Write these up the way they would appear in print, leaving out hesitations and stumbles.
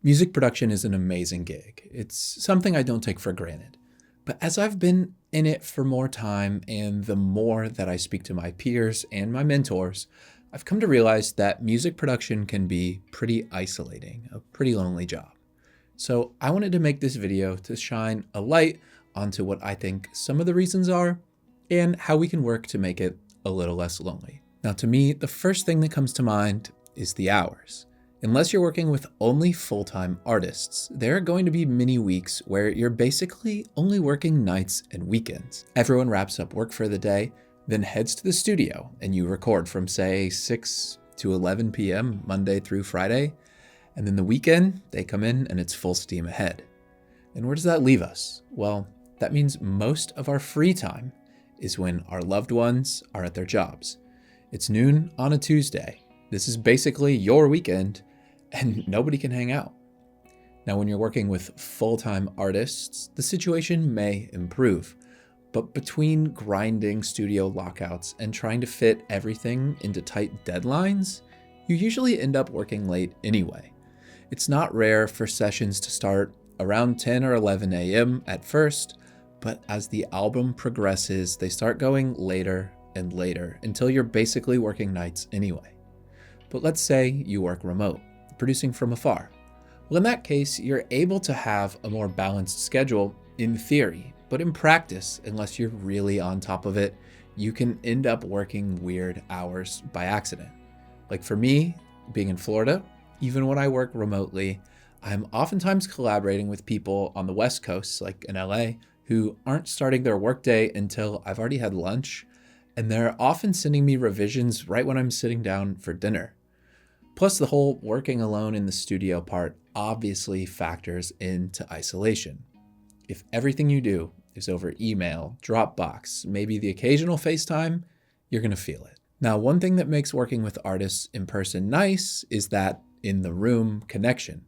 Music production is an amazing gig. It's something I don't take for granted. But as I've been in it for more time and the more that I speak to my peers and my mentors, I've come to realize that music production can be pretty isolating, a pretty lonely job. So I wanted to make this video to shine a light onto what I think some of the reasons are and how we can work to make it a little less lonely. Now, to me, the first thing that comes to mind is the hours. Unless you're working with only full-time artists, there are going to be many weeks where you're basically only working nights and weekends. Everyone wraps up work for the day, then heads to the studio, and you record from, say, 6 to 11 p.m. Monday through Friday, and then the weekend, they come in and it's full steam ahead. And where does that leave us? Well, that means most of our free time is when our loved ones are at their jobs. It's noon on a Tuesday. This is basically your weekend, and nobody can hang out. Now, when you're working with full-time artists, the situation may improve, but between grinding studio lockouts and trying to fit everything into tight deadlines, you usually end up working late anyway. It's not rare for sessions to start around 10 or 11 a.m. at first, but as the album progresses, they start going later and later until you're basically working nights anyway. But let's say you work remote, producing from afar. Well, in that case, you're able to have a more balanced schedule in theory, but in practice, unless you're really on top of it, you can end up working weird hours by accident. Like for me, being in Florida, even when I work remotely, I'm oftentimes collaborating with people on the West Coast, like in LA, who aren't starting their workday until I've already had lunch, and they're often sending me revisions right when I'm sitting down for dinner. Plus, the whole working alone in the studio part obviously factors into isolation. If everything you do is over email, Dropbox, maybe the occasional FaceTime, you're going to feel it. Now, one thing that makes working with artists in person nice is that in-the-room connection.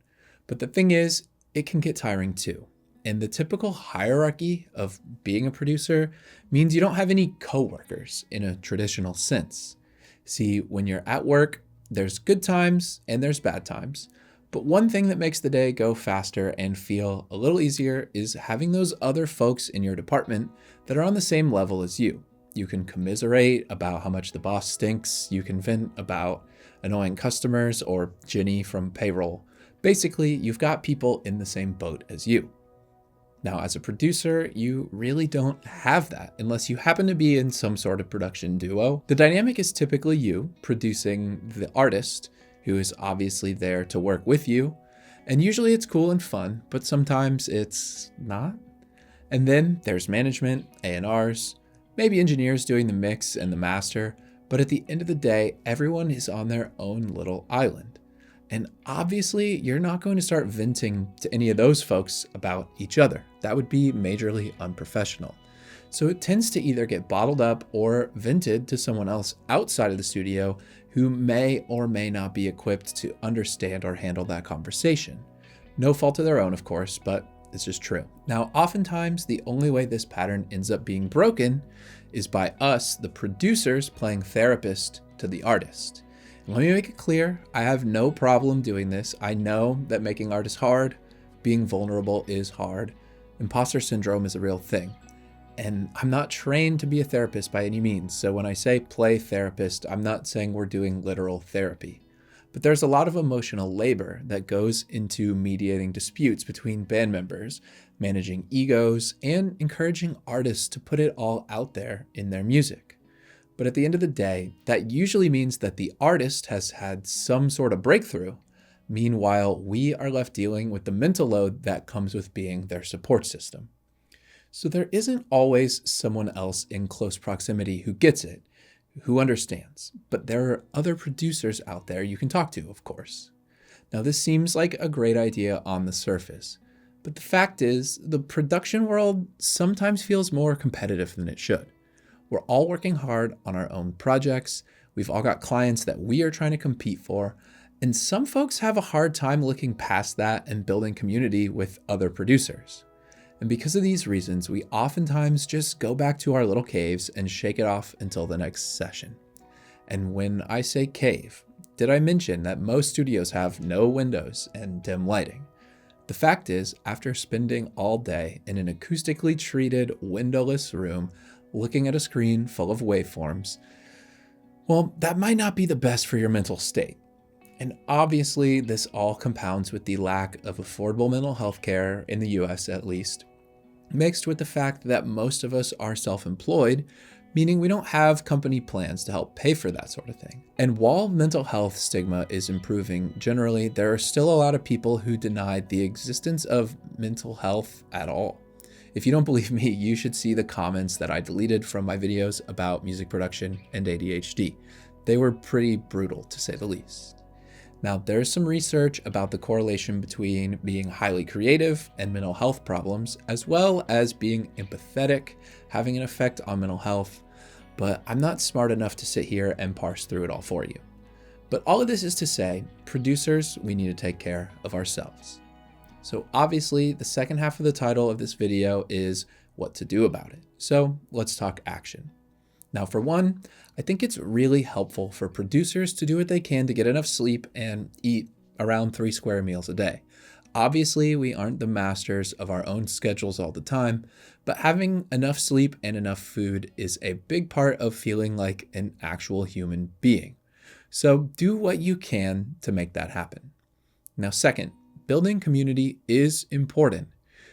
But the thing is, it can get tiring too. And the typical hierarchy of being a producer means you don't have any coworkers in a traditional sense. See, when you're at work, there's good times and there's bad times. But one thing that makes the day go faster and feel a little easier is having those other folks in your department that are on the same level as you. You can commiserate about how much the boss stinks. You can vent about annoying customers or Jenny from payroll. Basically, you've got people in the same boat as you. Now, as a producer, you really don't have that unless you happen to be in some sort of production duo. The dynamic is typically you producing the artist, who is obviously there to work with you. And usually it's cool and fun, but sometimes it's not. And then there's management, A&Rs, maybe engineers doing the mix and the master. But at the end of the day, everyone is on their own little island. And obviously, you're not going to start venting to any of those folks about each other. That would be majorly unprofessional. So it tends to either get bottled up or vented to someone else outside of the studio who may or may not be equipped to understand or handle that conversation. No fault of their own, of course, but it's just true. Now, oftentimes, the only way this pattern ends up being broken is by us, the producers, playing therapist to the artist. Let me make it clear, I have no problem doing this. I know that making art is hard, being vulnerable is hard, imposter syndrome is a real thing. And I'm not trained to be a therapist by any means, so when I say play therapist, I'm not saying we're doing literal therapy. But there's a lot of emotional labor that goes into mediating disputes between band members, managing egos, and encouraging artists to put it all out there in their music. But at the end of the day, that usually means that the artist has had some sort of breakthrough. Meanwhile, we are left dealing with the mental load that comes with being their support system. So there isn't always someone else in close proximity who gets it, who understands. But there are other producers out there you can talk to, of course. Now, this seems like a great idea on the surface. But the fact is, the production world sometimes feels more competitive than it should. We're all working hard on our own projects. We've all got clients that we are trying to compete for. And some folks have a hard time looking past that and building community with other producers. And because of these reasons, we oftentimes just go back to our little caves and shake it off until the next session. And when I say cave, Did I mention that most studios have no windows and dim lighting? The fact is, after spending all day in an acoustically treated, windowless room looking at a screen full of waveforms, well, that might not be the best for your mental state. And obviously, this all compounds with the lack of affordable mental health care in the US at least, mixed with the fact that most of us are self-employed, meaning we don't have company plans to help pay for that sort of thing. And while mental health stigma is improving generally, there are still a lot of people who deny the existence of mental health at all. If you don't believe me, you should see the comments that I deleted from my videos about music production and ADHD. They were pretty brutal, to say the least. Now, there's some research about the correlation between being highly creative and mental health problems, as well as being empathetic, having an effect on mental health, but I'm not smart enough to sit here and parse through it all for you. But all of this is to say, producers, we need to take care of ourselves. So obviously, the second half of the title of this video is what to do about it. So let's talk action. Now, for one, I think it's really helpful for producers to do what they can to get enough sleep and eat around 3 square meals a day. Obviously, we aren't the masters of our own schedules all the time, but having enough sleep and enough food is a big part of feeling like an actual human being. So do what you can to make that happen. Now, second, building community is important.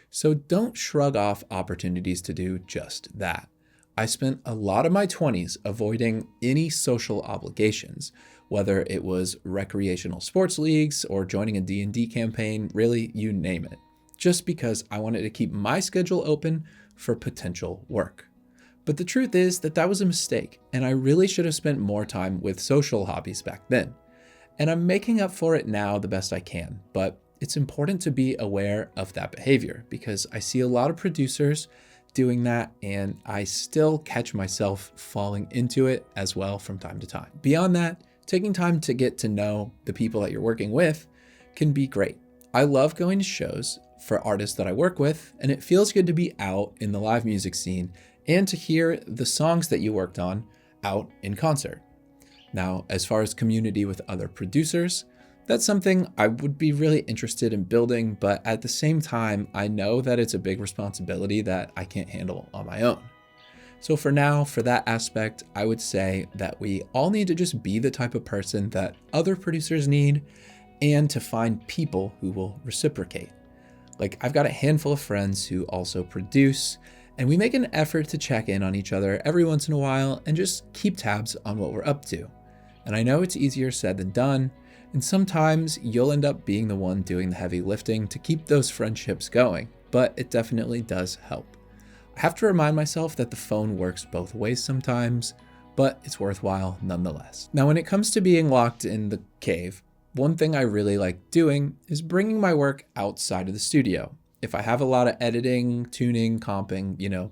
So don't shrug off opportunities to do just that. I spent a lot of my 20s avoiding any social obligations, whether it was recreational sports leagues or joining a D&D campaign, really, you name it, just because I wanted to keep my schedule open for potential work. But the truth is that that was a mistake, and I really should have spent more time with social hobbies back then. And I'm making up for it now the best I can, but it's important to be aware of that behavior because I see a lot of producers doing that, and I still catch myself falling into it as well from time to time. Beyond that, taking time to get to know the people that you're working with can be great. I love going to shows for artists that I work with, and it feels good to be out in the live music scene and to hear the songs that you worked on out in concert. Now, as far as community with other producers, that's something I would be really interested in building, but at the same time, I know that it's a big responsibility that I can't handle on my own. So for now, for that aspect, I would say that we all need to just be the type of person that other producers need and to find people who will reciprocate. Like, I've got a handful of friends who also produce, and we make an effort to check in on each other every once in a while and just keep tabs on what we're up to. And I know it's easier said than done, and sometimes you'll end up being the one doing the heavy lifting to keep those friendships going, but it definitely does help. I have to remind myself that the phone works both ways sometimes, but it's worthwhile nonetheless. Now, when it comes to being locked in the cave, one thing I really like doing is bringing my work outside of the studio. If I have a lot of editing, tuning, comping,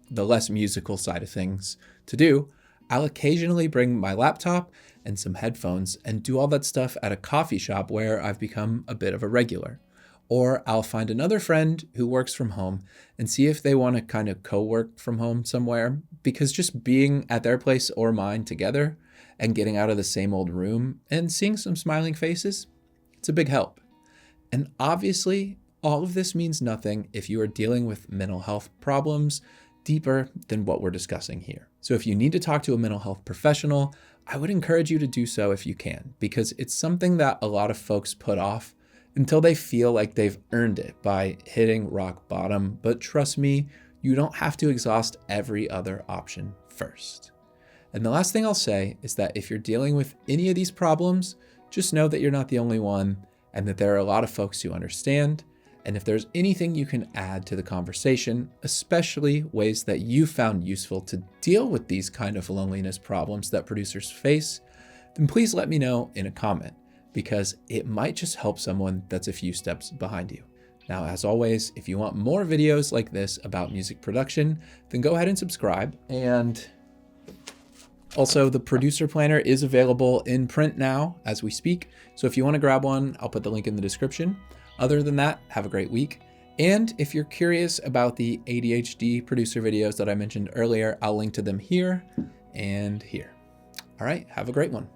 the less musical side of things to do, I'll occasionally bring my laptop and some headphones and do all that stuff at a coffee shop where I've become a bit of a regular. Or I'll find another friend who works from home and see if they want to kind of co-work from home somewhere, because just being at their place or mine together and getting out of the same old room and seeing some smiling faces, it's a big help. And obviously, all of this means nothing if you are dealing with mental health problems deeper than what we're discussing here. So if you need to talk to a mental health professional, I would encourage you to do so if you can, because it's something that a lot of folks put off until they feel like they've earned it by hitting rock bottom. But trust me, you don't have to exhaust every other option first. And the last thing I'll say is that if you're dealing with any of these problems, just know that you're not the only one and that there are a lot of folks who understand. And if there's anything you can add to the conversation, especially ways that you found useful to deal with these kind of loneliness problems that producers face, then please let me know in a comment, because it might just help someone that's a few steps behind you. Now, as always, if you want more videos like this about music production, then go ahead and subscribe. And also, the producer planner is available in print now as we speak. So if you want to grab one, I'll put the link in the description. Other than that, have a great week. And if you're curious about the ADHD producer videos that I mentioned earlier, I'll link to them here and here. All right, have a great one.